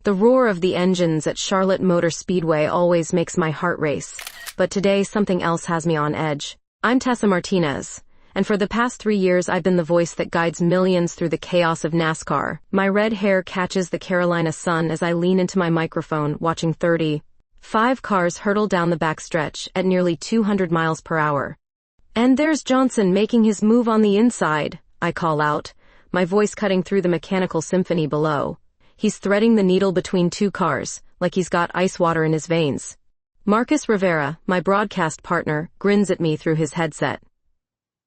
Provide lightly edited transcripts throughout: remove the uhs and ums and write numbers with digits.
The roar of the engines at Charlotte Motor Speedway always makes my heart race, but today something else has me on edge. I'm Tessa Martinez, and for the past 3 years I've been the voice that guides millions through the chaos of NASCAR. My red hair catches the Carolina sun as I lean into my microphone watching 35 cars hurtle down the backstretch at nearly 200 miles per hour. And there's Johnson making his move on the inside, I call out, my voice cutting through the mechanical symphony below. He's threading the needle between two cars, like he's got ice water in his veins. Marcus Rivera, my broadcast partner, grins at me through his headset.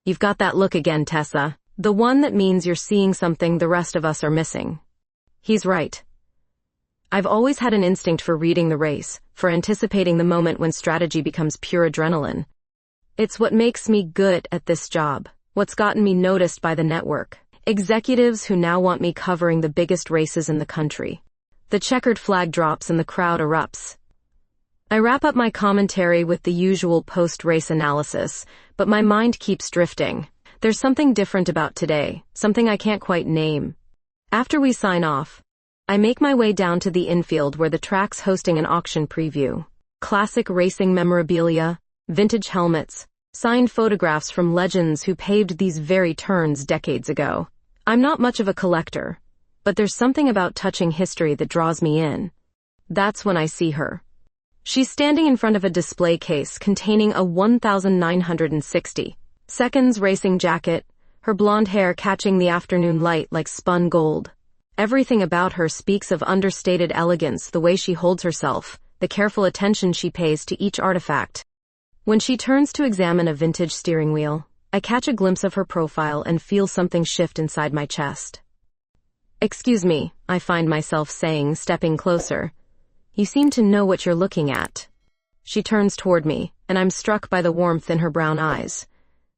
You've got that look again, Tessa. The one that means you're seeing something the rest of us are missing. He's right. I've always had an instinct for reading the race, for anticipating the moment when strategy becomes pure adrenaline. It's what makes me good at this job, what's gotten me noticed by the network. Executives who now want me covering the biggest races in the country. The checkered flag drops and the crowd erupts. I wrap up my commentary with the usual post-race analysis, but my mind keeps drifting. There's something different about today, something I can't quite name. After we sign off, I make my way down to the infield where the track's hosting an auction preview. Classic racing memorabilia, vintage helmets, signed photographs from legends who paved these very turns decades ago. I'm not much of a collector, but there's something about touching history that draws me in. That's when I see her. She's standing in front of a display case containing a 1,960 seconds racing jacket, her blonde hair catching the afternoon light like spun gold. Everything about her speaks of understated elegance, the way she holds herself, the careful attention she pays to each artifact. When she turns to examine a vintage steering wheel, I catch a glimpse of her profile and feel something shift inside my chest. Excuse me, I find myself saying, stepping closer. You seem to know what you're looking at. She turns toward me, and I'm struck by the warmth in her brown eyes.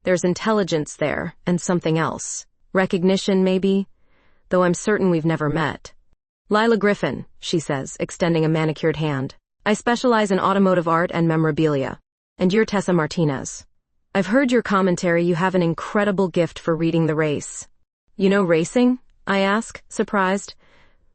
There's intelligence there, and something else. Recognition, maybe? Though I'm certain we've never met. Lila Griffin, she says, extending a manicured hand. I specialize in automotive art and memorabilia. And you're Tessa Martinez. I've heard your commentary. You have an incredible gift for reading the race. You know racing? I ask, surprised.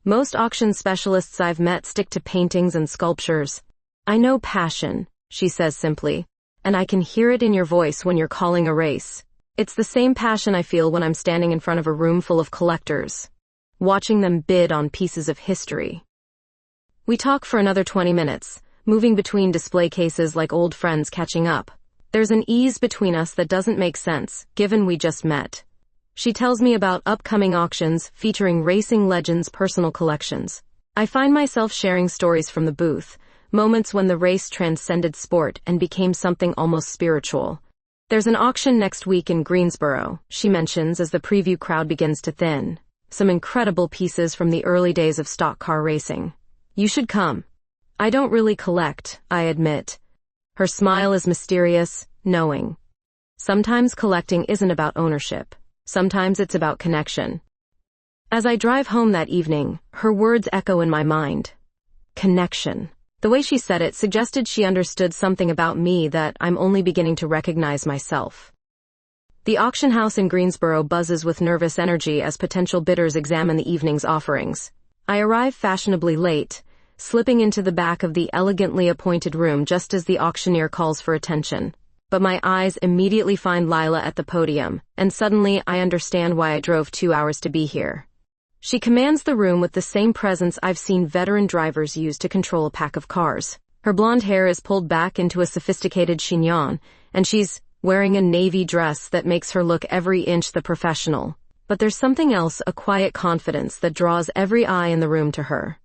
Most auction specialists I've met stick to paintings and sculptures. I know passion, she says simply, and I can hear it in your voice when you're calling a race. It's the same passion I feel when I'm standing in front of a room full of collectors, watching them bid on pieces of history. We talk for another 20 minutes, moving between display cases like old friends catching up. There's an ease between us that doesn't make sense, given we just met. She tells me about upcoming auctions featuring racing legends' personal collections. I find myself sharing stories from the booth, moments when the race transcended sport and became something almost spiritual. There's an auction next week in Greensboro, she mentions as the preview crowd begins to thin. Some incredible pieces from the early days of stock car racing. You should come. I don't really collect, I admit. Her smile is mysterious, knowing. Sometimes collecting isn't about ownership. Sometimes it's about connection. As I drive home that evening, her words echo in my mind. Connection. The way she said it suggested she understood something about me that I'm only beginning to recognize myself. The auction house in Greensboro buzzes with nervous energy as potential bidders examine the evening's offerings. I arrive fashionably late, slipping into the back of the elegantly appointed room just as the auctioneer calls for attention. But my eyes immediately find Lila at the podium, and suddenly I understand why I drove 2 hours to be here. She commands the room with the same presence I've seen veteran drivers use to control a pack of cars. Her blonde hair is pulled back into a sophisticated chignon, and she's wearing a navy dress that makes her look every inch the professional. But there's something else, a quiet confidence that draws every eye in the room to her.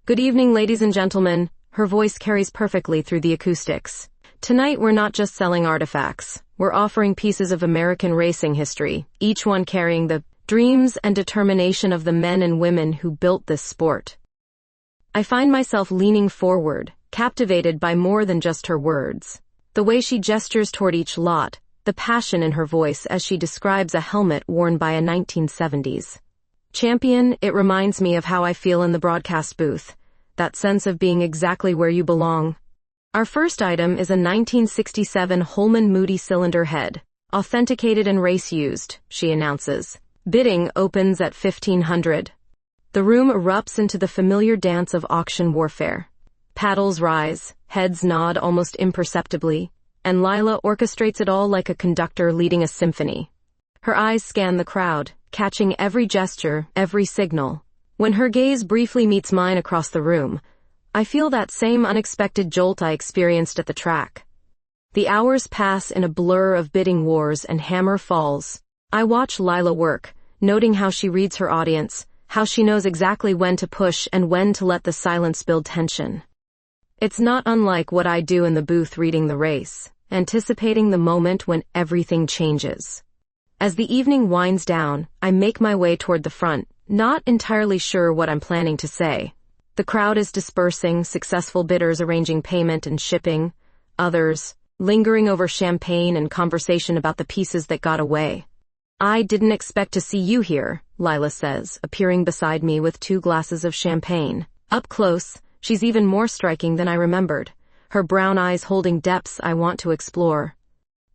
Good evening, ladies and gentlemen. Her voice carries perfectly through the acoustics. Tonight we're not just selling artifacts. We're offering pieces of American racing history, each one carrying the dreams and determination of the men and women who built this sport. I find myself leaning forward, captivated by more than just her words. The way she gestures toward each lot, the passion in her voice as she describes a helmet worn by a 1970s champion. It reminds me of how I feel in the broadcast booth, that sense of being exactly where you belong. Our first item is a 1967 Holman Moody cylinder head, authenticated and race used, she announces. Bidding opens at $1,500. The room erupts into the familiar dance of auction warfare. Paddles rise, heads nod almost imperceptibly, and Lila orchestrates it all like a conductor leading a symphony. Her eyes scan the crowd, catching every gesture, every signal. When her gaze briefly meets mine across the room, I feel that same unexpected jolt I experienced at the track. The hours pass in a blur of bidding wars and hammer falls. I watch Lila work, noting how she reads her audience, how she knows exactly when to push and when to let the silence build tension. It's not unlike what I do in the booth reading the race, anticipating the moment when everything changes. As the evening winds down, I make my way toward the front, not entirely sure what I'm planning to say. The crowd is dispersing, successful bidders arranging payment and shipping, others lingering over champagne and conversation about the pieces that got away. "I didn't expect to see you here," Lila says, appearing beside me with 2 glasses of champagne. Up close, she's even more striking than I remembered, her brown eyes holding depths I want to explore.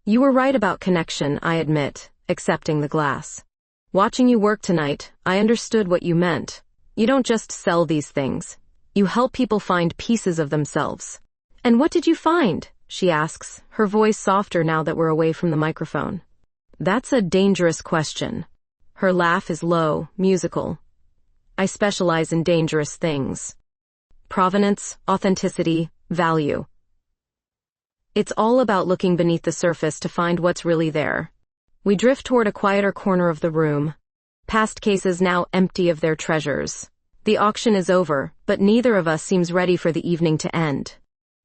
"You were right about connection," I admit, accepting the glass. "Watching you work tonight, I understood what you meant. You don't just sell these things. You help people find pieces of themselves." "And what did you find?" she asks, her voice softer now that we're away from the microphone. "That's a dangerous question." Her laugh is low, musical. "I specialize in dangerous things. Provenance, authenticity, value. It's all about looking beneath the surface to find what's really there." We drift toward a quieter corner of the room, past cases now empty of their treasures. The auction is over, but neither of us seems ready for the evening to end.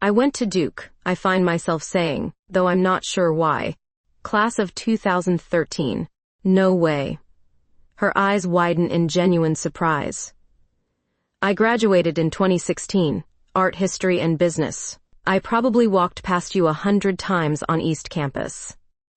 "I went to Duke," I find myself saying, though I'm not sure why. "Class of 2013. No way." Her eyes widen in genuine surprise. "I graduated in 2016, art history and business. I probably walked past you 100 times on East Campus."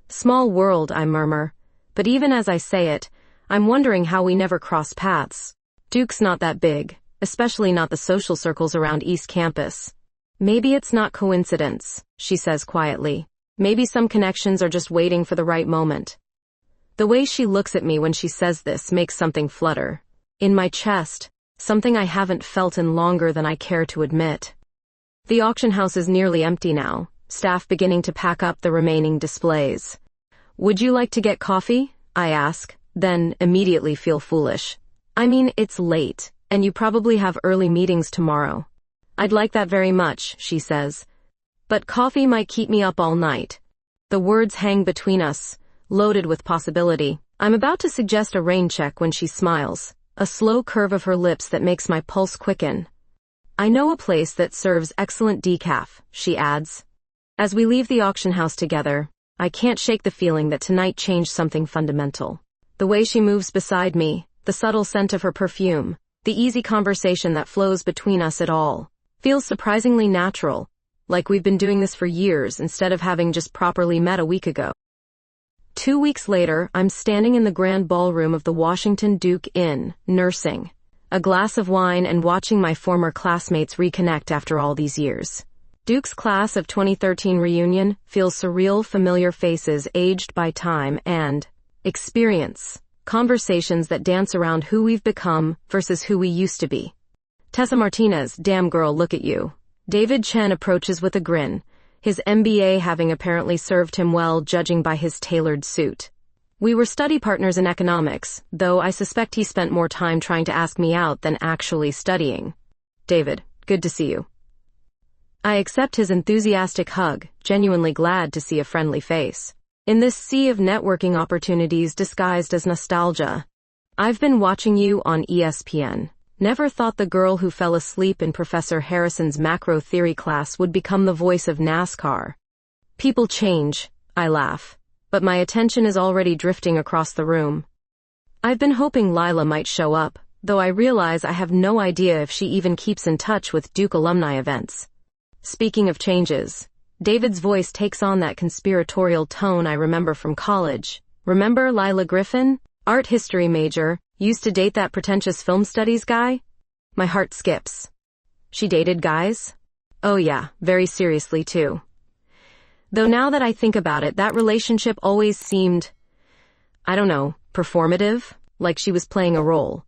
"Small world," I murmur, but even as I say it, I'm wondering how we never cross paths. Duke's not that big, especially not the social circles around East Campus. "Maybe it's not coincidence," she says quietly. "Maybe some connections are just waiting for the right moment." The way she looks at me when she says this makes something flutter. In my chest, something I haven't felt in longer than I care to admit. The auction house is nearly empty now, staff beginning to pack up the remaining displays. "Would you like to get coffee?" I ask, then immediately feel foolish. "I mean, it's late, and you probably have early meetings tomorrow." "I'd like that very much," she says. "But coffee might keep me up all night." The words hang between us, loaded with possibility. I'm about to suggest a rain check when she smiles, a slow curve of her lips that makes my pulse quicken. "I know a place that serves excellent decaf," she adds. As we leave the auction house together, I can't shake the feeling that tonight changed something fundamental. The way she moves beside me, the subtle scent of her perfume, the easy conversation that flows between us, it all feels surprisingly natural, like we've been doing this for years instead of having just properly met a week ago. 2 weeks later, I'm standing in the grand ballroom of the Washington Duke Inn, nursing a glass of wine and watching my former classmates reconnect after all these years. Duke's class of 2013 reunion feels surreal, familiar faces aged by time and experience, conversations that dance around who we've become versus who we used to be. "Tessa Martinez, damn girl, look at you." David Chen approaches with a grin, his MBA having apparently served him well judging by his tailored suit. We were study partners in economics, though I suspect he spent more time trying to ask me out than actually studying. "David, good to see you." I accept his enthusiastic hug, genuinely glad to see a friendly face. In this sea of networking opportunities disguised as nostalgia, "I've been watching you on ESPN. Never thought the girl who fell asleep in Professor Harrison's macro theory class would become the voice of NASCAR." "People change," I laugh, but my attention is already drifting across the room. I've been hoping Lila might show up, though I realize I have no idea if she even keeps in touch with Duke alumni events. Speaking of changes, David's voice takes on that conspiratorial tone I remember from college. "Remember Lila Griffin? Art history major, used to date that pretentious film studies guy?" My heart skips. She dated guys? Oh yeah, very seriously too. Though now that I think about it, that relationship always seemed, I don't know, performative, like she was playing a role.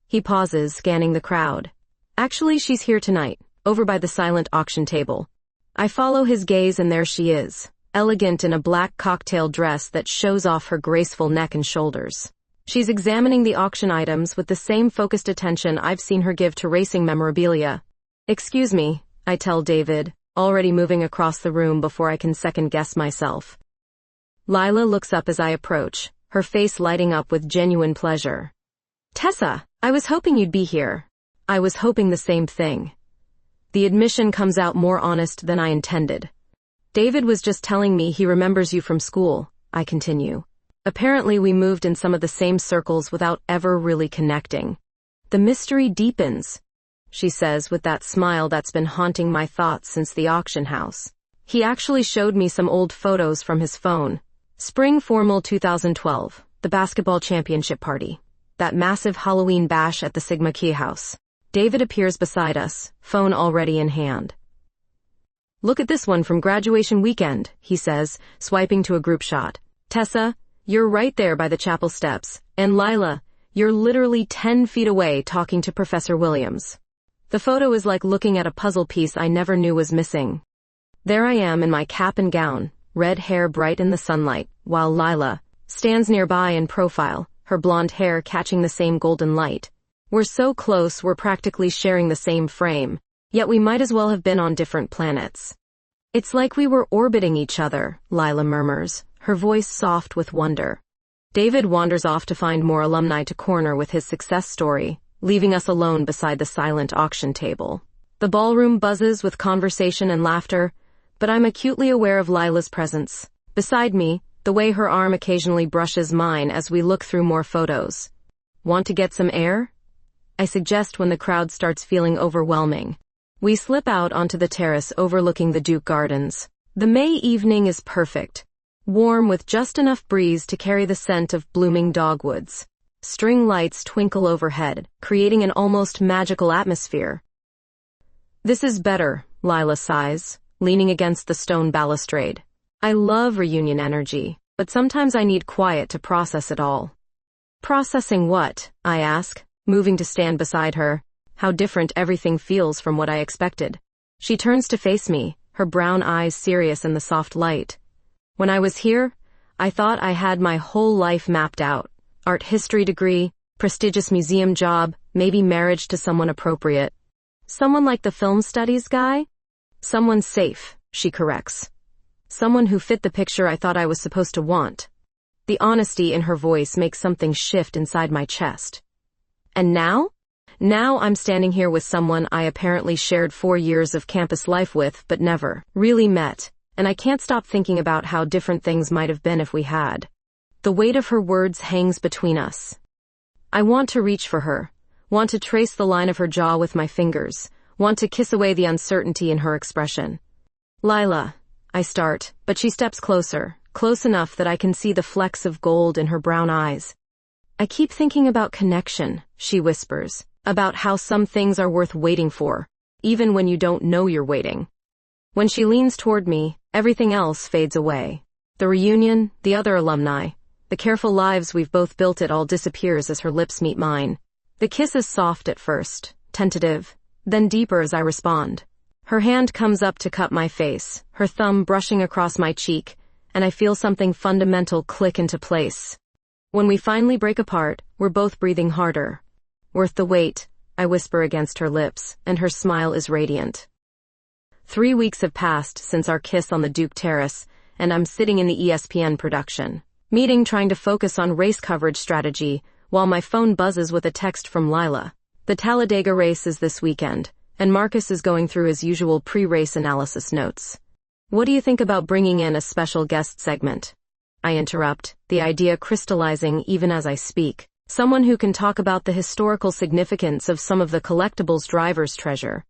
He pauses, scanning the crowd. Actually, she's here tonight, over by the silent auction table. I follow his gaze and there she is, elegant in a black cocktail dress that shows off her graceful neck and shoulders. She's examining the auction items with the same focused attention I've seen her give to racing memorabilia. Excuse me, I tell David, already moving across the room before I can second-guess myself. Lila looks up as I approach, her face lighting up with genuine pleasure. Tessa, I was hoping you'd be here. I was hoping the same thing. The admission comes out more honest than I intended. David was just telling me he remembers you from school, I continue. Apparently we moved in some of the same circles without ever really connecting. The mystery deepens, she says with that smile that's been haunting my thoughts since the auction house. He actually showed me some old photos from his phone. Spring Formal 2012, the basketball championship party. That massive Halloween bash at the Sigma Key House. David appears beside us, phone already in hand. Look at this one from graduation weekend, he says, swiping to a group shot. Tessa, you're right there by the chapel steps. And Lila, you're literally 10 feet away talking to Professor Williams. The photo is like looking at a puzzle piece I never knew was missing. There I am in my cap and gown, red hair bright in the sunlight, while Lila stands nearby in profile, her blonde hair catching the same golden light. We're so close we're practically sharing the same frame, yet we might as well have been on different planets. It's like we were orbiting each other, Lila murmurs, her voice soft with wonder. David wanders off to find more alumni to corner with his success story, leaving us alone beside the silent auction table. The ballroom buzzes with conversation and laughter, but I'm acutely aware of Lila's presence. Beside me, the way her arm occasionally brushes mine as we look through more photos. Want to get some air? I suggest when the crowd starts feeling overwhelming. We slip out onto the terrace overlooking the Duke Gardens. The May evening is perfect, warm with just enough breeze to carry the scent of blooming dogwoods. String lights twinkle overhead, creating an almost magical atmosphere. This is better, Lila sighs, leaning against the stone balustrade. I love reunion energy, but sometimes I need quiet to process it all. Processing what? I ask, moving to stand beside her. How different everything feels from what I expected. She turns to face me, her brown eyes serious in the soft light. When I was here, I thought I had my whole life mapped out. Art history degree, prestigious museum job, maybe marriage to someone appropriate. Someone like the film studies guy? Someone safe, she corrects. Someone who fit the picture I thought I was supposed to want. The honesty in her voice makes something shift inside my chest. And now? Now I'm standing here with someone I apparently shared 4 years of campus life with but never really met, and I can't stop thinking about how different things might have been if we had. The weight of her words hangs between us. I want to reach for her, want to trace the line of her jaw with my fingers, want to kiss away the uncertainty in her expression. Lila, I start, but she steps closer, close enough that I can see the flecks of gold in her brown eyes. I keep thinking about connection, she whispers, about how some things are worth waiting for, even when you don't know you're waiting. When she leans toward me, everything else fades away. The reunion, the other alumni, the careful lives we've both built, it all disappears as her lips meet mine. The kiss is soft at first, tentative, then deeper as I respond. Her hand comes up to cup my face, her thumb brushing across my cheek, and I feel something fundamental click into place. When we finally break apart, we're both breathing harder. Worth the wait, I whisper against her lips, and her smile is radiant. 3 weeks have passed since our kiss on the Duke Terrace, and I'm sitting in the ESPN production meeting trying to focus on race coverage strategy while my phone buzzes with a text from Lila. The Talladega race is this weekend, and Marcus is going through his usual pre-race analysis notes. What do you think about bringing in a special guest segment? I interrupt, the idea crystallizing even as I speak. Someone who can talk about the historical significance of some of the collectibles drivers treasure.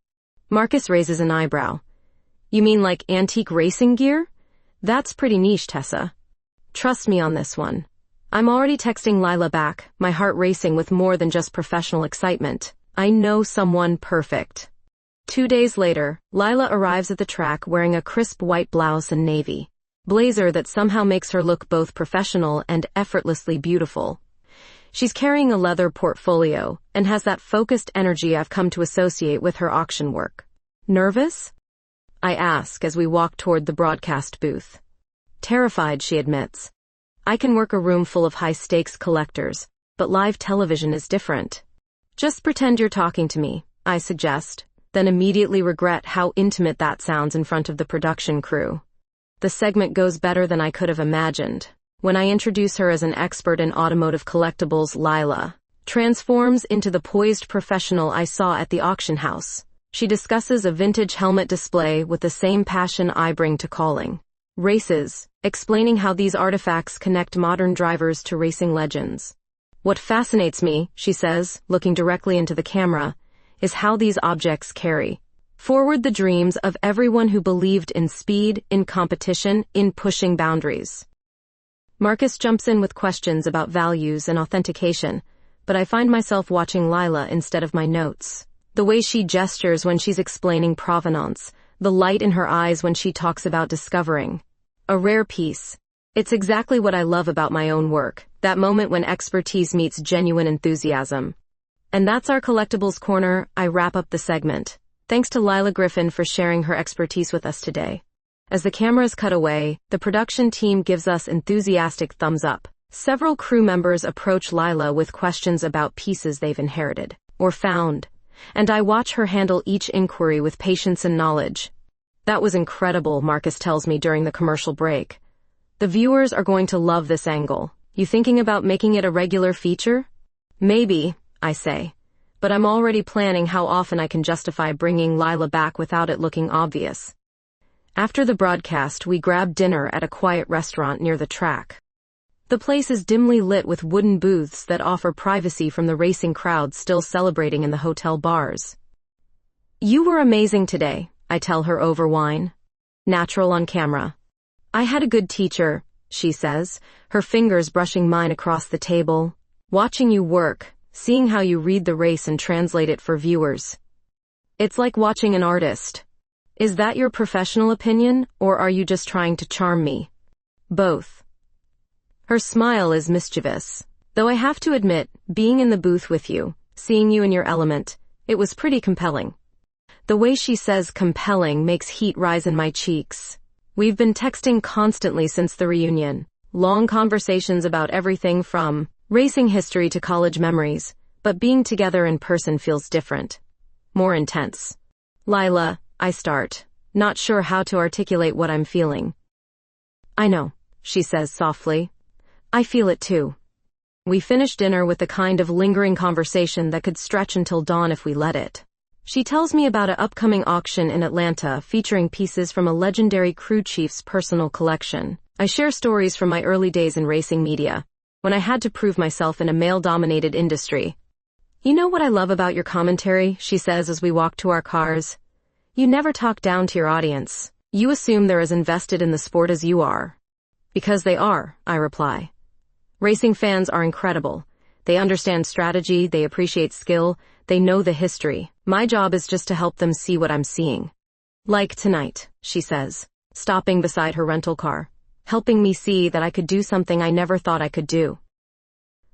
Marcus raises an eyebrow. You mean like antique racing gear? That's pretty niche, Tessa. Trust me on this one. I'm already texting Lila back, my heart racing with more than just professional excitement. I know someone perfect. 2 days later, Lila arrives at the track wearing a crisp white blouse and navy blazer that somehow makes her look both professional and effortlessly beautiful. She's carrying a leather portfolio and has that focused energy I've come to associate with her auction work. Nervous? I ask as we walk toward the broadcast booth. Terrified, she admits. I can work a room full of high-stakes collectors, but live television is different. Just pretend you're talking to me, I suggest, then immediately regret how intimate that sounds in front of the production crew. The segment goes better than I could have imagined. When I introduce her as an expert in automotive collectibles, Lila transforms into the poised professional I saw at the auction house. She discusses a vintage helmet display with the same passion I bring to calling races, explaining how these artifacts connect modern drivers to racing legends. What fascinates me, she says, looking directly into the camera, is how these objects carry forward the dreams of everyone who believed in speed, in competition, in pushing boundaries. Marcus jumps in with questions about values and authentication, but I find myself watching Lila instead of my notes. The way she gestures when she's explaining provenance, the light in her eyes when she talks about discovering a rare piece. It's exactly what I love about my own work, that moment when expertise meets genuine enthusiasm. And that's our Collectibles Corner. I wrap up the segment. Thanks to Lila Griffin for sharing her expertise with us today. As the cameras cut away, the production team gives us enthusiastic thumbs up. Several crew members approach Lila with questions about pieces they've inherited or found, and I watch her handle each inquiry with patience and knowledge. That was incredible, Marcus tells me during the commercial break. The viewers are going to love this angle. You thinking about making it a regular feature? Maybe, I say. But I'm already planning how often I can justify bringing Lila back without it looking obvious. After the broadcast, we grab dinner at a quiet restaurant near the track. The place is dimly lit with wooden booths that offer privacy from the racing crowd still celebrating in the hotel bars. You were amazing today, I tell her over wine. Natural on camera. I had a good teacher, she says, her fingers brushing mine across the table. Watching you work, seeing how you read the race and translate it for viewers. It's like watching an artist. Is that your professional opinion, or are you just trying to charm me? Both. Her smile is mischievous. Though I have to admit, being in the booth with you, seeing you in your element, it was pretty compelling. The way she says compelling makes heat rise in my cheeks. We've been texting constantly since the reunion. Long conversations about everything from racing history to college memories, but being together in person feels different. More intense. Lila, I start, not sure how to articulate what I'm feeling. I know, she says softly. I feel it too. We finish dinner with the kind of lingering conversation that could stretch until dawn if we let it. She tells me about an upcoming auction in Atlanta featuring pieces from a legendary crew chief's personal collection. I share stories from my early days in racing media, when I had to prove myself in a male-dominated industry. You know what I love about your commentary, she says as we walk to our cars. You never talk down to your audience. You assume they're as invested in the sport as you are. Because they are, I reply. Racing fans are incredible. They understand strategy, they appreciate skill, they know the history. My job is just to help them see what I'm seeing. Like tonight, she says, stopping beside her rental car, helping me see that I could do something I never thought I could do.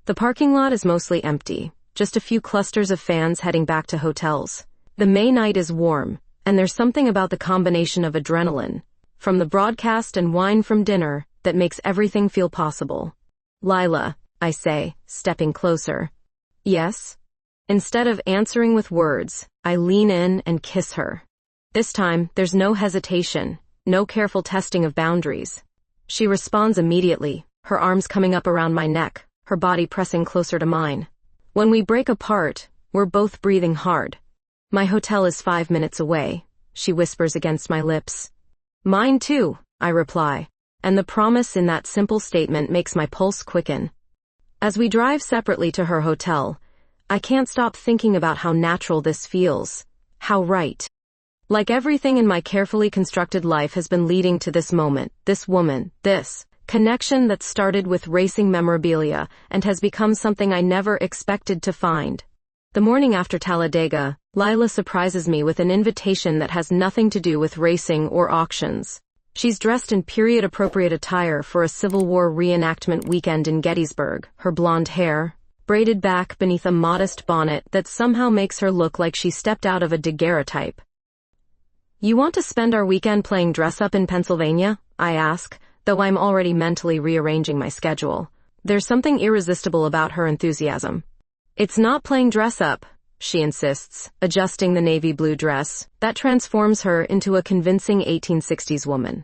The parking lot is mostly empty, just a few clusters of fans heading back to hotels. The May night is warm, and there's something about the combination of adrenaline, from the broadcast and wine from dinner, that makes everything feel possible. Lila, I say, stepping closer. Yes? Instead of answering with words, I lean in and kiss her. This time, there's no hesitation, no careful testing of boundaries. She responds immediately, her arms coming up around my neck, her body pressing closer to mine. When we break apart, we're both breathing hard. My hotel is 5 minutes away, she whispers against my lips. Mine too, I reply, and the promise in that simple statement makes my pulse quicken. As we drive separately to her hotel, I can't stop thinking about how natural this feels, how right. Like everything in my carefully constructed life has been leading to this moment, this woman, this connection that started with racing memorabilia and has become something I never expected to find. The morning after Talladega, Lila surprises me with an invitation that has nothing to do with racing or auctions. She's dressed in period-appropriate attire for a Civil War reenactment weekend in Gettysburg, her blonde hair braided back beneath a modest bonnet that somehow makes her look like she stepped out of a daguerreotype. "You want to spend our weekend playing dress-up in Pennsylvania?" I ask, though I'm already mentally rearranging my schedule. There's something irresistible about her enthusiasm. "It's not playing dress-up," she insists, adjusting the navy blue dress that transforms her into a convincing 1860s woman.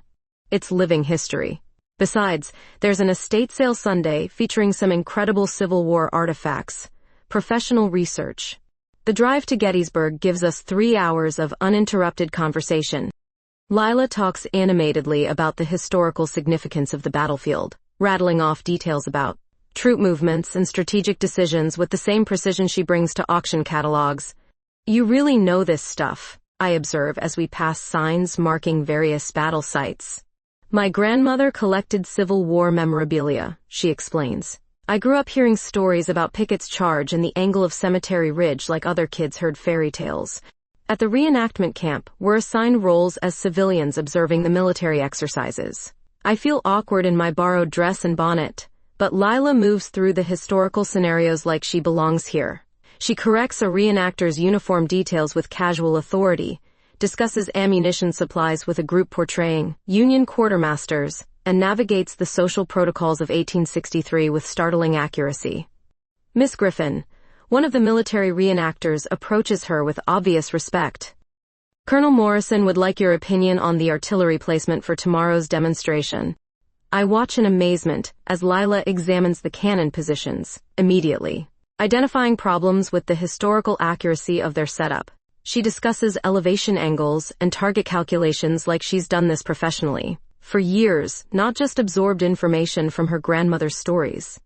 "It's living history. Besides, there's an estate sale Sunday featuring some incredible Civil War artifacts, professional research." The drive to Gettysburg gives us 3 hours of uninterrupted conversation. Lila talks animatedly about the historical significance of the battlefield, rattling off details about troop movements and strategic decisions with the same precision she brings to auction catalogs. "You really know this stuff," I observe as we pass signs marking various battle sites. "My grandmother collected Civil War memorabilia," she explains. "I grew up hearing stories about Pickett's Charge and the angle of Cemetery Ridge like other kids heard fairy tales. At the reenactment camp, we're assigned roles as civilians observing the military exercises. I feel awkward in my borrowed dress and bonnet, but Lila moves through the historical scenarios like she belongs here. She corrects a reenactor's uniform details with casual authority, discusses ammunition supplies with a group portraying Union quartermasters, and navigates the social protocols of 1863 with startling accuracy. Miss Griffin, one of the military reenactors, approaches her with obvious respect. "Colonel Morrison would like your opinion on the artillery placement for tomorrow's demonstration." I watch in amazement as Lila examines the cannon positions, immediately identifying problems with the historical accuracy of their setup. She discusses elevation angles and target calculations like she's done this professionally for years, not just absorbed information from her grandmother's stories.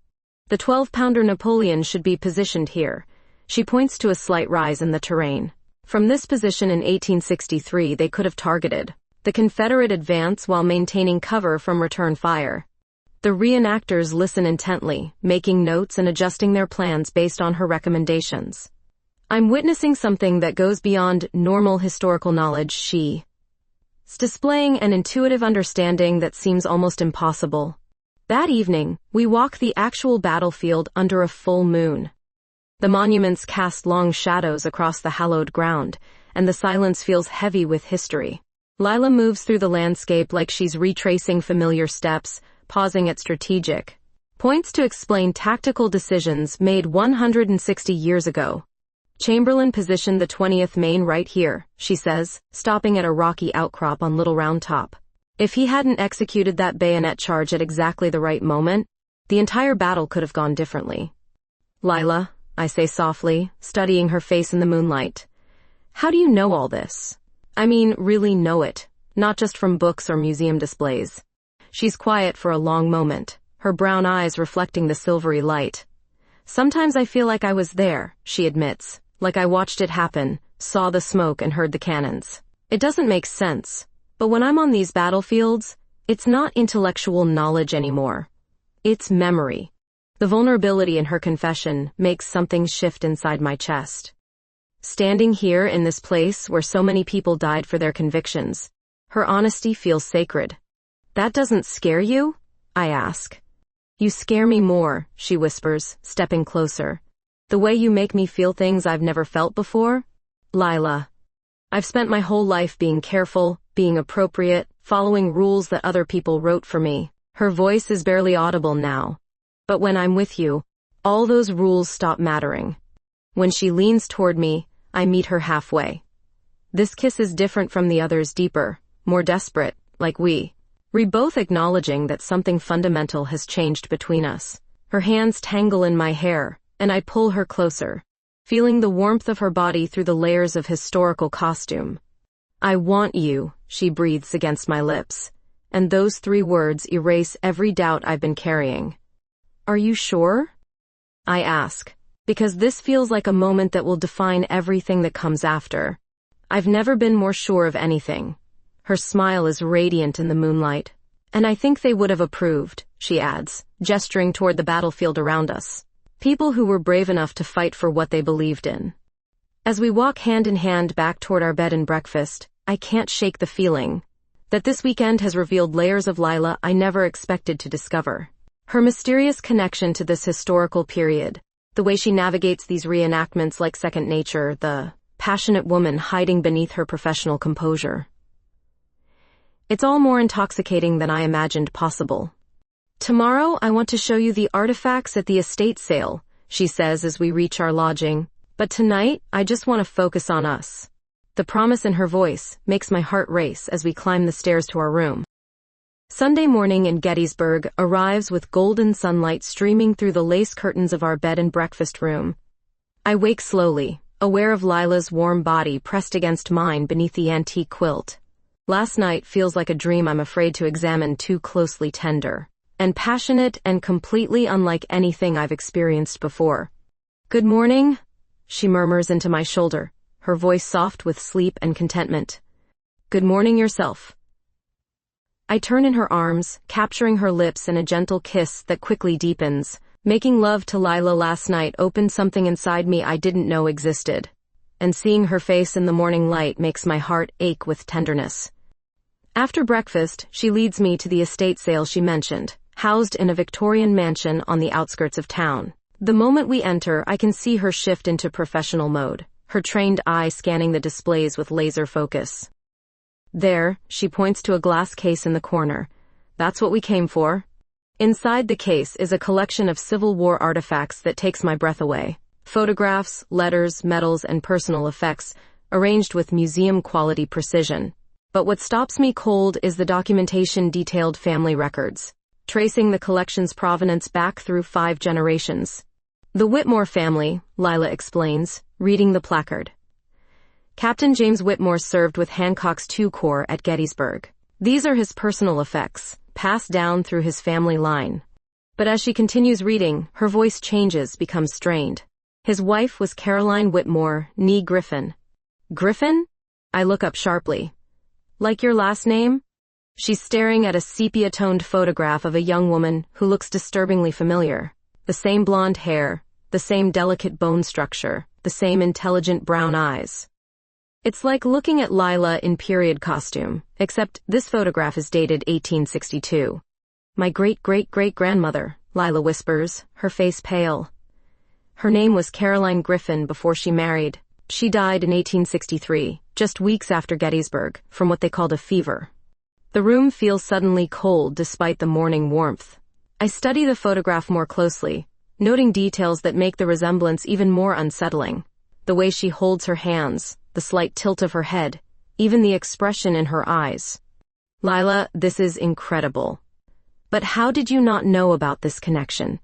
"The 12-pounder Napoleon should be positioned here." She points to a slight rise in the terrain. From this position in 1863, they could have targeted the Confederate advance while maintaining cover from return fire. The reenactors listen intently, making notes and adjusting their plans based on her recommendations. I'm witnessing something that goes beyond normal historical knowledge. She's displaying an intuitive understanding that seems almost impossible. That evening, we walk the actual battlefield under a full moon. The monuments cast long shadows across the hallowed ground, and the silence feels heavy with history. Lila moves through the landscape like she's retracing familiar steps, pausing at strategic points to explain tactical decisions made 160 years ago. "Chamberlain positioned the 20th Maine right here," she says, stopping at a rocky outcrop on Little Round Top. "If he hadn't executed that bayonet charge at exactly the right moment, the entire battle could have gone differently." "Lila," I say softly, studying her face in the moonlight, "how do you know all this? I mean, really know it, not just from books or museum displays." She's quiet for a long moment, her brown eyes reflecting the silvery light. "Sometimes I feel like I was there," she admits, "like I watched it happen, saw the smoke and heard the cannons. It doesn't make sense, but when I'm on these battlefields, it's not intellectual knowledge anymore. It's memory." The vulnerability in her confession makes something shift inside my chest. Standing here in this place where so many people died for their convictions, her honesty feels sacred. "That doesn't scare you?" I ask. "You scare me more," she whispers, stepping closer. "The way you make me feel things I've never felt before." "Lila, I've spent my whole life being careful, being appropriate, following rules that other people wrote for me." Her voice is barely audible now. "But when I'm with you, all those rules stop mattering." When she leans toward me, I meet her halfway. This kiss is different from the others, deeper, more desperate, like we both acknowledging that something fundamental has changed between us. Her hands tangle in my hair, and I pull her closer, feeling the warmth of her body through the layers of historical costume. "I want you," she breathes against my lips, and those 3 words erase every doubt I've been carrying. "Are you sure?" I ask, because this feels like a moment that will define everything that comes after. I've never been more sure of anything. Her smile is radiant in the moonlight. "And I think they would have approved," she adds, gesturing toward the battlefield around us. "People who were brave enough to fight for what they believed in." As we walk hand in hand back toward our bed and breakfast, I can't shake the feeling that this weekend has revealed layers of Lila I never expected to discover. Her mysterious connection to this historical period, The way she navigates these reenactments like second nature, the passionate woman hiding beneath her professional composure. It's all more intoxicating than I imagined possible. Tomorrow, I want to show you the artifacts at the estate sale, she says as we reach our lodging. But tonight, I just want to focus on us. The promise in her voice makes my heart race as we climb the stairs to our room. Sunday morning in Gettysburg arrives with golden sunlight streaming through the lace curtains of our bed and breakfast room. I wake slowly, aware of Lila's warm body pressed against mine beneath the antique quilt. Last night feels like a dream I'm afraid to examine too closely. Tender and passionate and completely unlike anything I've experienced before. "Good morning," she murmurs into my shoulder, her voice soft with sleep and contentment. "Good morning yourself." I turn in her arms, capturing her lips in a gentle kiss that quickly deepens. Making love to Lila last night opened something inside me I didn't know existed, and seeing her face in the morning light makes my heart ache with tenderness. After breakfast, she leads me to the estate sale she mentioned, housed in a Victorian mansion on the outskirts of town. The moment we enter, I can see her shift into professional mode, her trained eye scanning the displays with laser focus. "There," she points to a glass case in the corner. "That's what we came for." Inside the case is a collection of Civil War artifacts that takes my breath away. Photographs, letters, medals, and personal effects, arranged with museum-quality precision. But what stops me cold is the documentation detailed family records, tracing the collection's provenance back through 5 generations. "The Whitmore family," Lila explains, reading the placard. "Captain James Whitmore served with Hancock's II Corps at Gettysburg. These are his personal effects, passed down through his family line." But as she continues reading, her voice changes, becomes strained. "His wife was Caroline Whitmore, née Griffin." "Griffin?" I look up sharply. "Like your last name?" She's staring at a sepia-toned photograph of a young woman who looks disturbingly familiar. The same blonde hair, the same delicate bone structure, the same intelligent brown eyes. It's like looking at Lila in period costume, except this photograph is dated 1862. "My great-great-great-grandmother," Lila whispers, her face pale. "Her name was Caroline Griffin before she married. She died in 1863, just weeks after Gettysburg, from what they called a fever." The room feels suddenly cold despite the morning warmth. I study the photograph more closely, noting details that make the resemblance even more unsettling. The way she holds her hands, the slight tilt of her head, even the expression in her eyes. "Lila, this is incredible. But how did you not know about this connection?"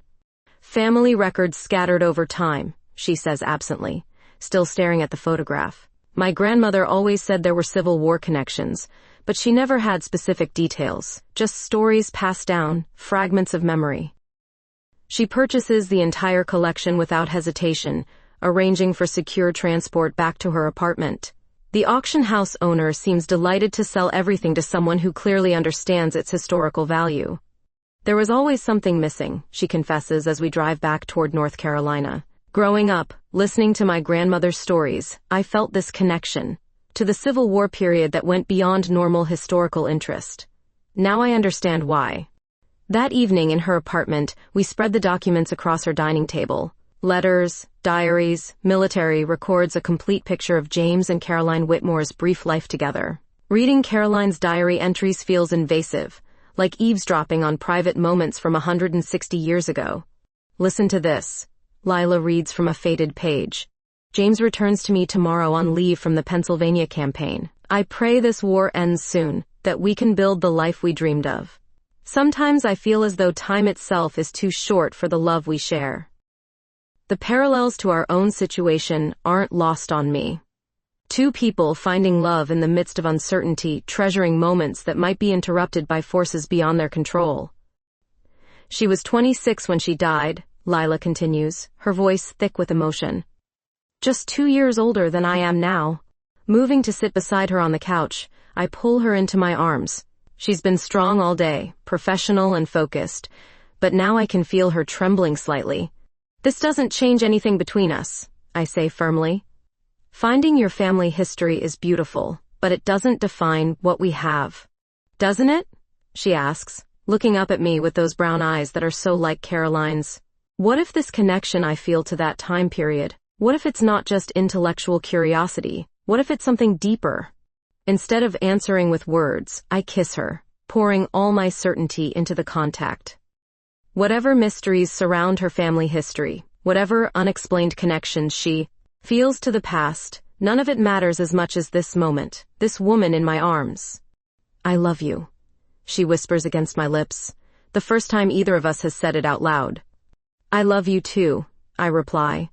"Family records scattered over time," she says absently, still staring at the photograph. "My grandmother always said there were Civil War connections, but she never had specific details, just stories passed down, fragments of memory." She purchases the entire collection without hesitation, arranging for secure transport back to her apartment. The auction house owner seems delighted to sell everything to someone who clearly understands its historical value. "There was always something missing," she confesses as we drive back toward North Carolina. "Growing up, listening to my grandmother's stories, I felt this connection to the Civil War period that went beyond normal historical interest. Now I understand why." That evening in her apartment, we spread the documents across her dining table. Letters, diaries, military records, a complete picture of James and Caroline Whitmore's brief life together. Reading Caroline's diary entries feels invasive, like eavesdropping on private moments from 160 years ago. "Listen to this," Lila reads from a faded page. "James returns to me tomorrow on leave from the Pennsylvania campaign. I pray this war ends soon, that we can build the life we dreamed of. Sometimes I feel as though time itself is too short for the love we share." The parallels to our own situation aren't lost on me. 2 people finding love in the midst of uncertainty, treasuring moments that might be interrupted by forces beyond their control. "She was 26 when she died," Lila continues, her voice thick with emotion. "Just 2 years older than I am now." Moving to sit beside her on the couch, I pull her into my arms. She's been strong all day, professional and focused, but now I can feel her trembling slightly. "This doesn't change anything between us," I say firmly. "Finding your family history is beautiful, but it doesn't define what we have. Doesn't it?" she asks, looking up at me with those brown eyes that are so like Caroline's. What if this connection I feel to that time period? What if it's not just intellectual curiosity? What if it's something deeper? Instead of answering with words, I kiss her, pouring all my certainty into the contact. Whatever mysteries surround her family history, whatever unexplained connections she feels to the past, none of it matters as much as this moment, this woman in my arms. I love you, she whispers against my lips, the first time either of us has said it out loud. I love you too, I reply.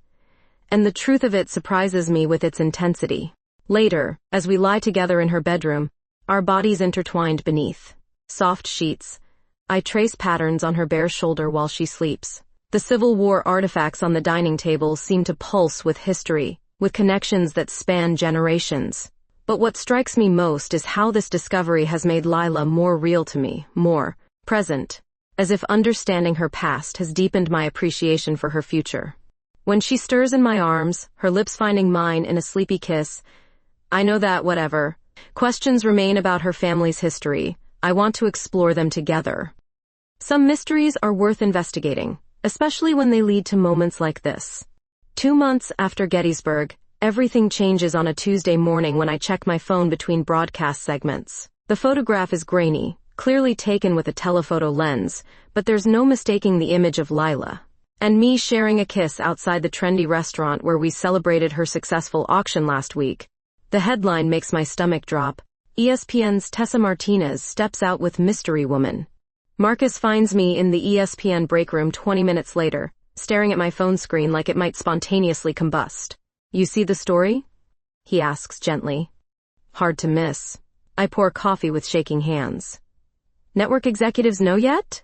And the truth of it surprises me with its intensity. Later, as we lie together in her bedroom, our bodies intertwined beneath soft sheets, I trace patterns on her bare shoulder while she sleeps. The Civil War artifacts on the dining table seem to pulse with history, with connections that span generations. But what strikes me most is how this discovery has made Lila more real to me, more present, as if understanding her past has deepened my appreciation for her future. When she stirs in my arms, her lips finding mine in a sleepy kiss, I know that whatever questions remain about her family's history, I want to explore them together. Some mysteries are worth investigating, especially when they lead to moments like this. 2 months after Gettysburg, everything changes on a Tuesday morning when I check my phone between broadcast segments. The photograph is grainy, clearly taken with a telephoto lens, but there's no mistaking the image of Lila and me sharing a kiss outside the trendy restaurant where we celebrated her successful auction last week. The headline makes my stomach drop. ESPN's Tessa Martinez steps out with Mystery Woman. Marcus finds me in the ESPN break room 20 minutes later, staring at my phone screen like it might spontaneously combust. You see the story? He asks gently. Hard to miss. I pour coffee with shaking hands. Network executives know yet?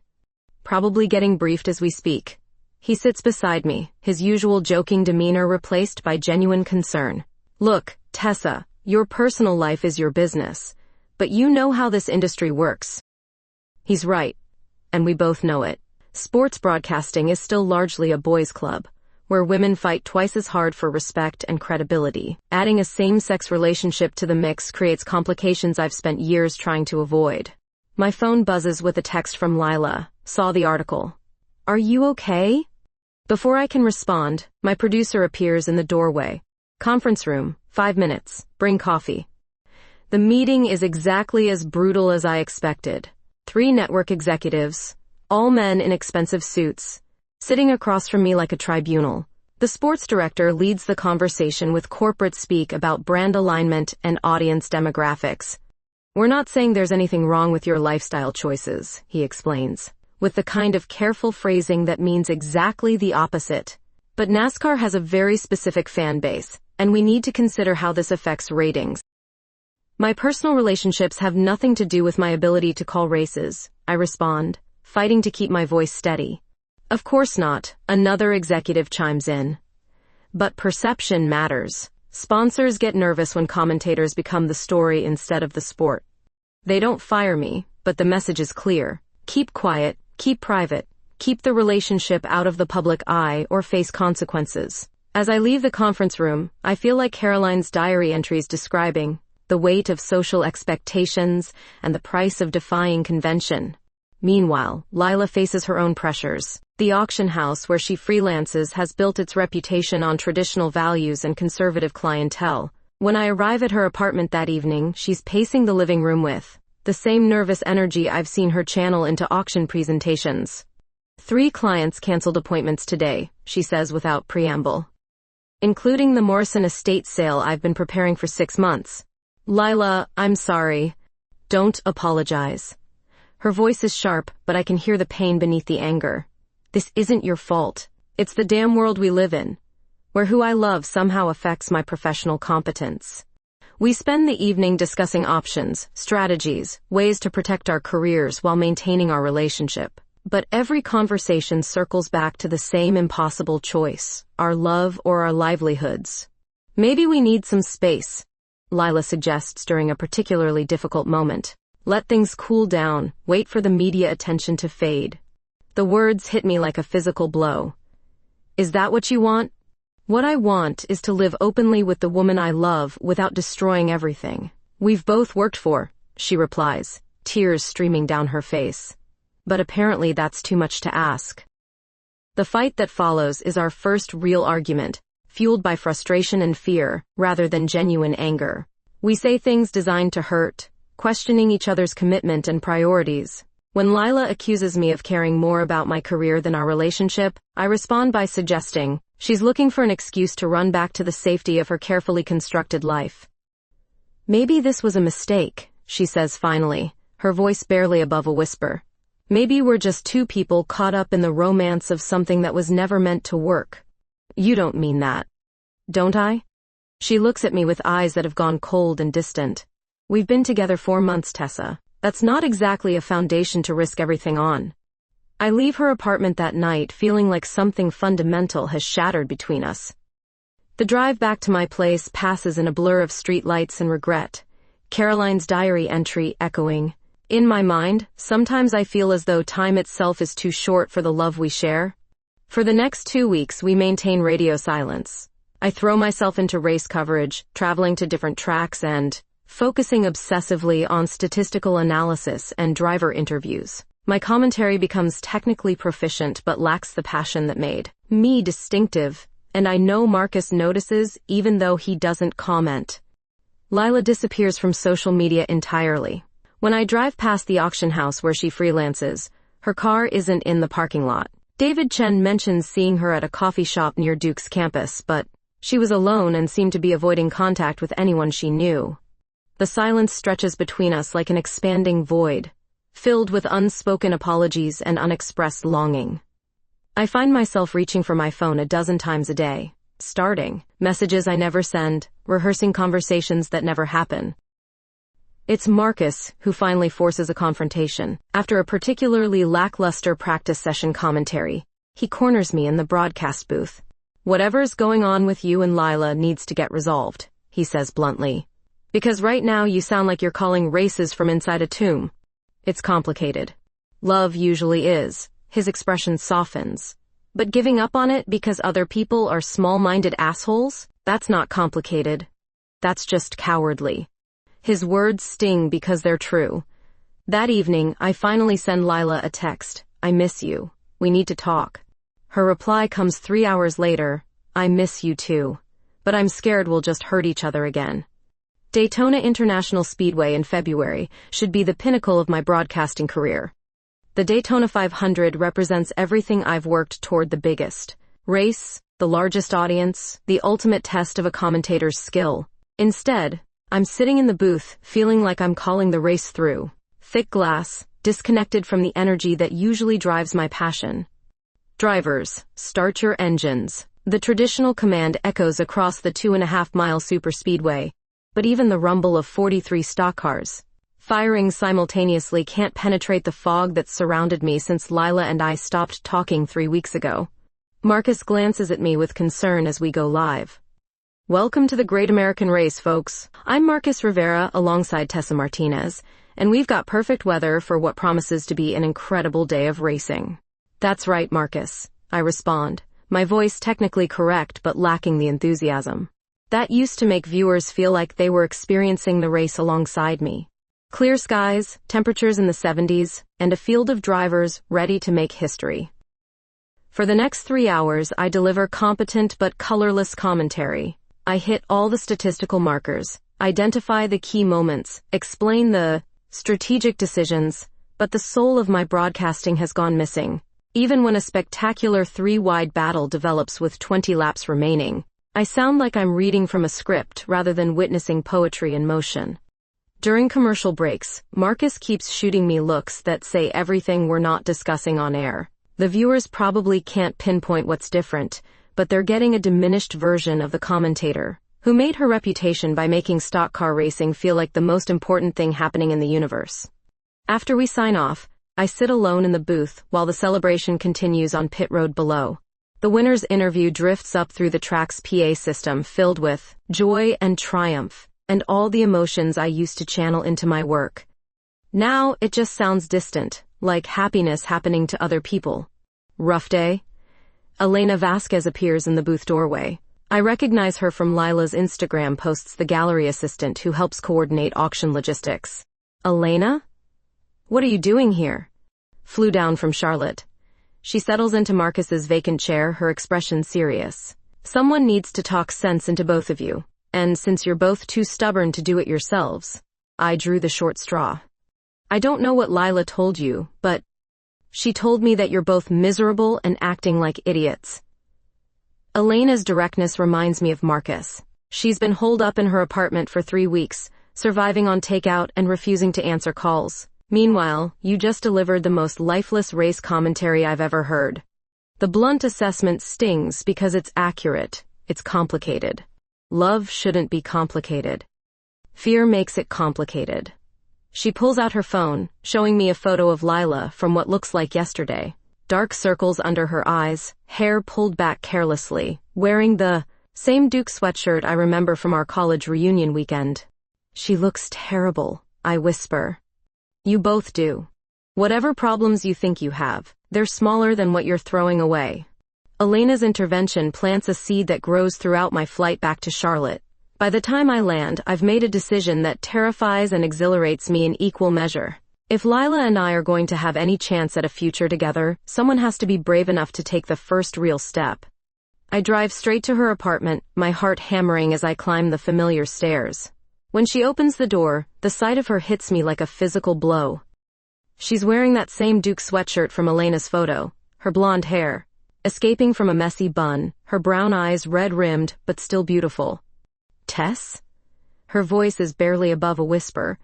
Probably getting briefed as we speak. He sits beside me, his usual joking demeanor replaced by genuine concern. Look, Tessa, your personal life is your business, but you know how this industry works. He's right, and we both know it. Sports broadcasting is still largely a boys' club, where women fight twice as hard for respect and credibility. Adding a same-sex relationship to the mix creates complications I've spent years trying to avoid. My phone buzzes with a text from Lila. Saw the article. Are you okay? Before I can respond, my producer appears in the doorway. Conference room, 5 minutes, bring coffee. The meeting is exactly as brutal as I expected. 3 network executives, all men in expensive suits, sitting across from me like a tribunal. The sports director leads the conversation with corporate speak about brand alignment and audience demographics. We're not saying there's anything wrong with your lifestyle choices, he explains, with the kind of careful phrasing that means exactly the opposite. But NASCAR has a very specific fan base, and we need to consider how this affects ratings. My personal relationships have nothing to do with my ability to call races, I respond, fighting to keep my voice steady. Of course not, another executive chimes in. But perception matters. Sponsors get nervous when commentators become the story instead of the sport. They don't fire me, but the message is clear. Keep quiet, keep private, keep the relationship out of the public eye or face consequences. As I leave the conference room, I feel like Caroline's diary entries describing the weight of social expectations and the price of defying convention. Meanwhile, Lila faces her own pressures. The auction house where she freelances has built its reputation on traditional values and conservative clientele. When I arrive at her apartment that evening, she's pacing the living room with the same nervous energy I've seen her channel into auction presentations. 3 clients canceled appointments today, she says without preamble, including the Morrison estate sale I've been preparing for 6 months. Lila, I'm sorry. Don't apologize. Her voice is sharp, but I can hear the pain beneath the anger. This isn't your fault. It's the damn world we live in, where who I love somehow affects my professional competence. We spend the evening discussing options, strategies, ways to protect our careers while maintaining our relationship. But every conversation circles back to the same impossible choice, our love or our livelihoods. Maybe we need some space, Lila suggests during a particularly difficult moment. Let things cool down, wait for the media attention to fade. The words hit me like a physical blow. Is that what you want? What I want is to live openly with the woman I love without destroying everything we've both worked for, she replies, tears streaming down her face. But apparently that's too much to ask. The fight that follows is our first real argument, fueled by frustration and fear, rather than genuine anger. We say things designed to hurt, questioning each other's commitment and priorities. When Lila accuses me of caring more about my career than our relationship, I respond by suggesting she's looking for an excuse to run back to the safety of her carefully constructed life. Maybe this was a mistake, she says finally, her voice barely above a whisper. Maybe we're just two people caught up in the romance of something that was never meant to work. You don't mean that. Don't I? She looks at me with eyes that have gone cold and distant. We've been together 4 months, Tessa. That's not exactly a foundation to risk everything on. I leave her apartment that night feeling like something fundamental has shattered between us. The drive back to my place passes in a blur of street lights and regret, Caroline's diary entry echoing. In my mind, sometimes I feel as though time itself is too short for the love we share. For the next 2 weeks, we maintain radio silence. I throw myself into race coverage, traveling to different tracks and focusing obsessively on statistical analysis and driver interviews. My commentary becomes technically proficient but lacks the passion that made me distinctive, and I know Marcus notices even though he doesn't comment. Lila disappears from social media entirely. When I drive past the auction house where she freelances, her car isn't in the parking lot. David Chen mentions seeing her at a coffee shop near Duke's campus, but she was alone and seemed to be avoiding contact with anyone she knew. The silence stretches between us like an expanding void, filled with unspoken apologies and unexpressed longing. I find myself reaching for my phone a dozen times a day, starting messages I never send, rehearsing conversations that never happen. It's Marcus who finally forces a confrontation. After a particularly lackluster practice session commentary, he corners me in the broadcast booth. Whatever's going on with you and Lila needs to get resolved, he says bluntly. Because right now you sound like you're calling races from inside a tomb. It's complicated. Love usually is. His expression softens. But giving up on it because other people are small-minded assholes? That's not complicated. That's just cowardly. His words sting because they're true. That evening, I finally send Lila a text. I miss you. We need to talk. Her reply comes 3 hours later. I miss you too. But I'm scared we'll just hurt each other again. Daytona International Speedway in February should be the pinnacle of my broadcasting career. The Daytona 500 represents everything I've worked toward: the biggest race, the largest audience, the ultimate test of a commentator's skill. Instead, I'm sitting in the booth, feeling like I'm calling the race through thick glass, disconnected from the energy that usually drives my passion. Drivers, start your engines. The traditional command echoes across the 2.5-mile superspeedway. But even the rumble of 43 stock cars firing simultaneously can't penetrate the fog that's surrounded me since Lila and I stopped talking 3 weeks ago. Marcus glances at me with concern as we go live. Welcome to the Great American Race, folks. I'm Marcus Rivera alongside Tessa Martinez, and we've got perfect weather for what promises to be an incredible day of racing. That's right, Marcus, I respond, my voice technically correct but lacking the enthusiasm. That used to make viewers feel like they were experiencing the race alongside me. Clear skies, temperatures in the 70s, and a field of drivers ready to make history. For the next 3 hours, I deliver competent but colorless commentary. I hit all the statistical markers, identify the key moments, explain the strategic decisions, but the soul of my broadcasting has gone missing. Even when a spectacular 3-wide battle develops with 20 laps remaining, I sound like I'm reading from a script rather than witnessing poetry in motion. During commercial breaks, Marcus keeps shooting me looks that say everything we're not discussing on air. The viewers probably can't pinpoint what's different, but they're getting a diminished version of the commentator, who made her reputation by making stock car racing feel like the most important thing happening in the universe. After we sign off, I sit alone in the booth while the celebration continues on pit road below. The winner's interview drifts up through the track's PA system filled with joy and triumph, and all the emotions I used to channel into my work. Now it just sounds distant, like happiness happening to other people. Rough day? Elena Vasquez appears in the booth doorway. I recognize her from Lila's Instagram posts, the gallery assistant who helps coordinate auction logistics. Elena? What are you doing here? Flew down from Charlotte. She settles into Marcus's vacant chair, her expression serious. Someone needs to talk sense into both of you. And since you're both too stubborn to do it yourselves, I drew the short straw. I don't know what Lila told you, but she told me that you're both miserable and acting like idiots. Elena's directness reminds me of Marcus. She's been holed up in her apartment for 3 weeks, surviving on takeout and refusing to answer calls. Meanwhile, you just delivered the most lifeless race commentary I've ever heard. The blunt assessment stings because it's accurate. It's complicated. Love shouldn't be complicated. Fear makes it complicated. She pulls out her phone, showing me a photo of Lila from what looks like yesterday. Dark circles under her eyes, hair pulled back carelessly, wearing the same Duke sweatshirt I remember from our college reunion weekend. She looks terrible, I whisper. You both do. Whatever problems you think you have, they're smaller than what you're throwing away. Elena's intervention plants a seed that grows throughout my flight back to Charlotte. By the time I land, I've made a decision that terrifies and exhilarates me in equal measure. If Lila and I are going to have any chance at a future together, someone has to be brave enough to take the first real step. I drive straight to her apartment, my heart hammering as I climb the familiar stairs. When she opens the door, the sight of her hits me like a physical blow. She's wearing that same Duke sweatshirt from Elena's photo, her blonde hair escaping from a messy bun, her brown eyes red-rimmed but still beautiful. Tess? Her voice is barely above a whisper.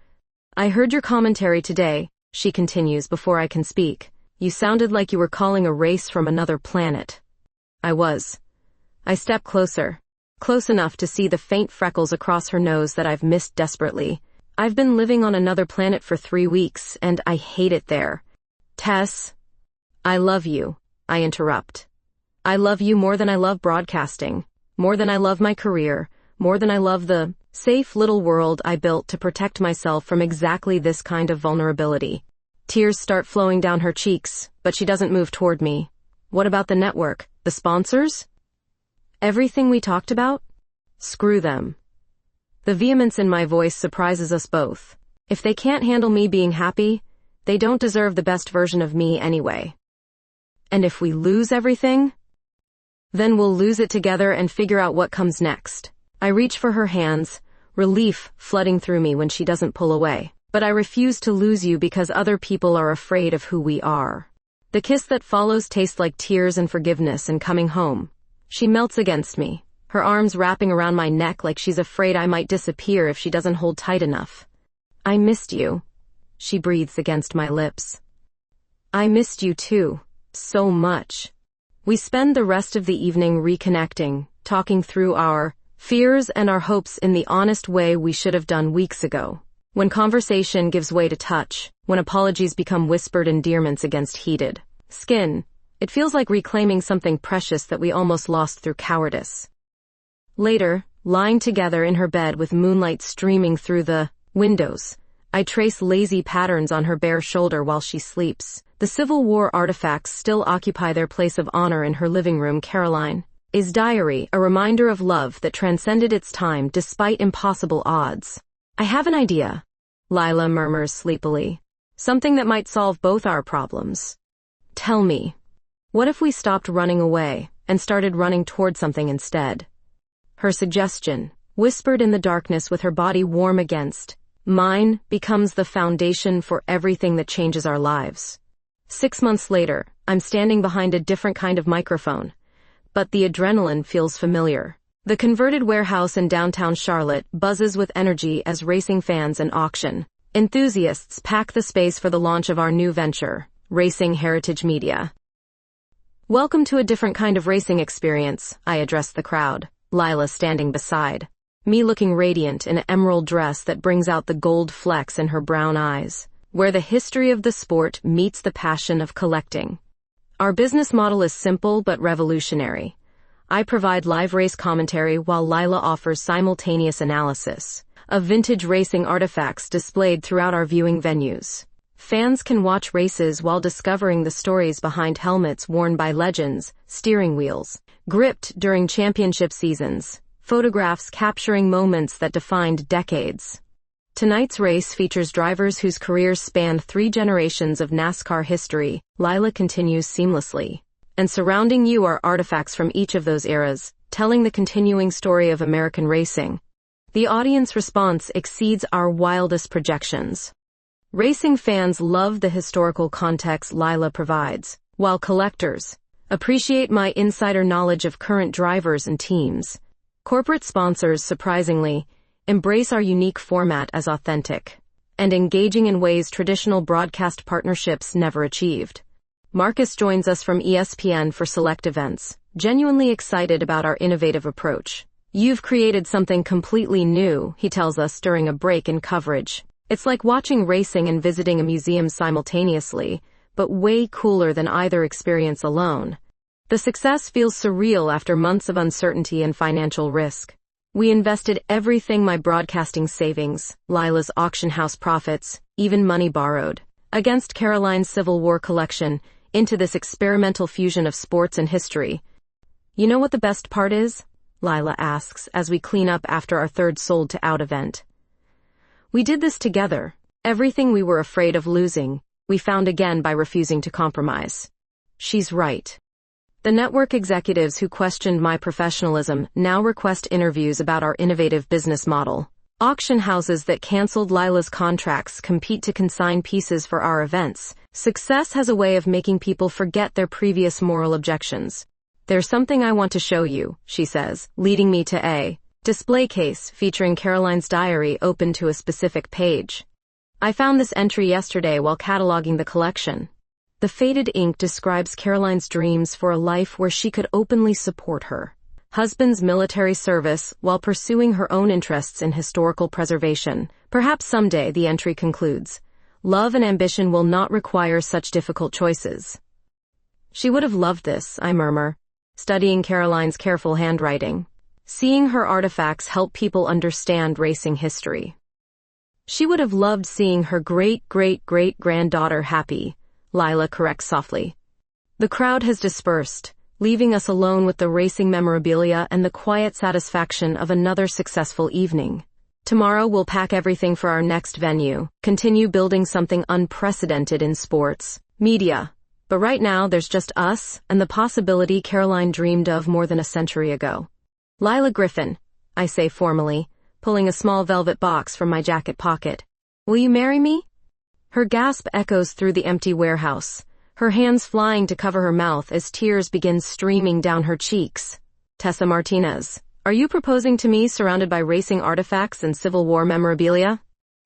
I heard your commentary today, she continues before I can speak. You sounded like you were calling a race from another planet. I was. I step closer, close enough to see the faint freckles across her nose that I've missed desperately. I've been living on another planet for 3 weeks, and I hate it there. Tess, I love you, I interrupt. I love you more than I love broadcasting, more than I love my career, more than I love the safe little world I built to protect myself from exactly this kind of vulnerability. Tears start flowing down her cheeks, but she doesn't move toward me. What about the network? The sponsors? Everything we talked about? Screw them. The vehemence in my voice surprises us both. If they can't handle me being happy, they don't deserve the best version of me anyway. And if we lose everything, then we'll lose it together and figure out what comes next. I reach for her hands, relief flooding through me when she doesn't pull away. But I refuse to lose you because other people are afraid of who we are. The kiss that follows tastes like tears and forgiveness and coming home. She melts against me, her arms wrapping around my neck like she's afraid I might disappear if she doesn't hold tight enough. I missed you, she breathes against my lips. I missed you too, so much. We spend the rest of the evening reconnecting, talking through our fears and our hopes in the honest way we should have done weeks ago. When conversation gives way to touch, when apologies become whispered endearments against heated skin, it feels like reclaiming something precious that we almost lost through cowardice. Later, lying together in her bed with moonlight streaming through the windows, I trace lazy patterns on her bare shoulder while she sleeps. The Civil War artifacts still occupy their place of honor in her living room. Caroline's diary, a reminder of love that transcended its time despite impossible odds. I have an idea, Lila murmurs sleepily. Something that might solve both our problems. Tell me, what if we stopped running away and started running toward something instead? Her suggestion, whispered in the darkness with her body warm against mine, becomes the foundation for everything that changes our lives. 6 months later, I'm standing behind a different kind of microphone, but the adrenaline feels familiar. The converted warehouse in downtown Charlotte buzzes with energy as racing fans and auction enthusiasts pack the space for the launch of our new venture, Racing Heritage Media. Welcome to a different kind of racing experience, I address the crowd, Lila standing beside me looking radiant in an emerald dress that brings out the gold flecks in her brown eyes, where the history of the sport meets the passion of collecting. Our business model is simple but revolutionary. I provide live race commentary while Lila offers simultaneous analysis of vintage racing artifacts displayed throughout our viewing venues. Fans can watch races while discovering the stories behind helmets worn by legends, steering wheels gripped during championship seasons, photographs capturing moments that defined decades. Tonight's race features drivers whose careers span 3 generations of NASCAR history. Lila continues seamlessly. And surrounding you are artifacts from each of those eras, telling the continuing story of American racing. The audience response exceeds our wildest projections. Racing fans love the historical context Lila provides, while collectors appreciate my insider knowledge of current drivers and teams. Corporate sponsors, surprisingly, embrace our unique format as authentic and engaging in ways traditional broadcast partnerships never achieved. Marcus joins us from ESPN for select events, genuinely excited about our innovative approach. You've created something completely new, he tells us during a break in coverage. It's like watching racing and visiting a museum simultaneously, but way cooler than either experience alone. The success feels surreal after months of uncertainty and financial risk. We invested everything, my broadcasting savings, Lila's auction house profits, even money borrowed, against Caroline's Civil War collection, into this experimental fusion of sports and history. You know what the best part is? Lila asks as we clean up after our third sold to out event. We did this together. Everything we were afraid of losing, we found again by refusing to compromise. She's right. The network executives who questioned my professionalism now request interviews about our innovative business model. Auction houses that canceled Lila's contracts compete to consign pieces for our events. Success has a way of making people forget their previous moral objections. There's something I want to show you, she says, leading me to a display case featuring Caroline's diary open to a specific page. I found this entry yesterday while cataloging the collection. The faded ink describes Caroline's dreams for a life where she could openly support her husband's military service while pursuing her own interests in historical preservation. Perhaps someday, the entry concludes, love and ambition will not require such difficult choices. She would have loved this, I murmur, studying Caroline's careful handwriting, seeing her artifacts help people understand racing history. She would have loved seeing her great-great-great-granddaughter happy, Lila corrects softly. The crowd has dispersed, leaving us alone with the racing memorabilia and the quiet satisfaction of another successful evening. Tomorrow we'll pack everything for our next venue, continue building something unprecedented in sports, media. But right now there's just us and the possibility Caroline dreamed of more than a century ago. Lila Griffin, I say formally, pulling a small velvet box from my jacket pocket. Will you marry me? Her gasp echoes through the empty warehouse, her hands flying to cover her mouth as tears begin streaming down her cheeks. Tessa Martinez, are you proposing to me surrounded by racing artifacts and Civil War memorabilia?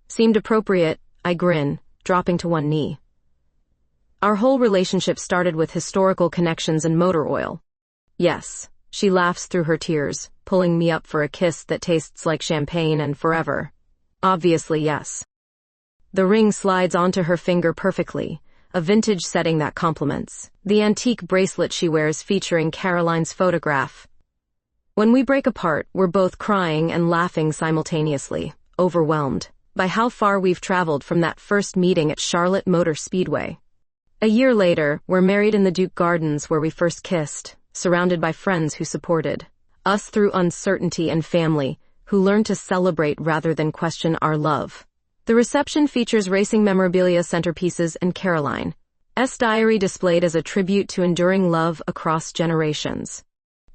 Seemed appropriate, I grin, dropping to one knee. Our whole relationship started with historical connections and motor oil. Yes, she laughs through her tears, pulling me up for a kiss that tastes like champagne and forever. Obviously, yes. The ring slides onto her finger perfectly, a vintage setting that complements the antique bracelet she wears featuring Caroline's photograph. When we break apart, we're both crying and laughing simultaneously, overwhelmed by how far we've traveled from that first meeting at Charlotte Motor Speedway. A year later, we're married in the Duke Gardens where we first kissed, surrounded by friends who supported us through uncertainty and family who learned to celebrate rather than question our love. The reception features racing memorabilia centerpieces and Caroline's diary displayed as a tribute to enduring love across generations.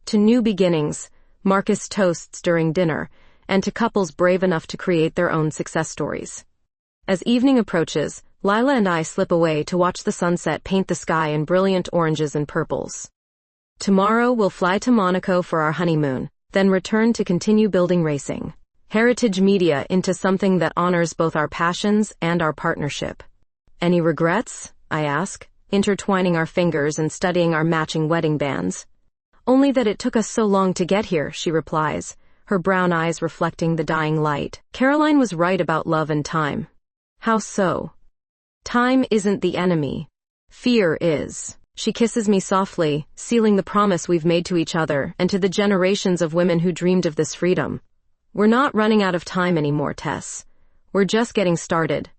To new beginnings, Marcus toasts during dinner, and to couples brave enough to create their own success stories. As evening approaches, Lila and I slip away to watch the sunset paint the sky in brilliant oranges and purples. Tomorrow we'll fly to Monaco for our honeymoon, then return to continue building racing heritage media into something that honors both our passions and our partnership. Any regrets? I ask, intertwining our fingers and studying our matching wedding bands. Only that it took us so long to get here, she replies, her brown eyes reflecting the dying light. Caroline was right about love and time. How so? Time isn't the enemy. Fear is. She kisses me softly, sealing the promise we've made to each other and to the generations of women who dreamed of this freedom. We're not running out of time anymore, Tess. We're just getting started.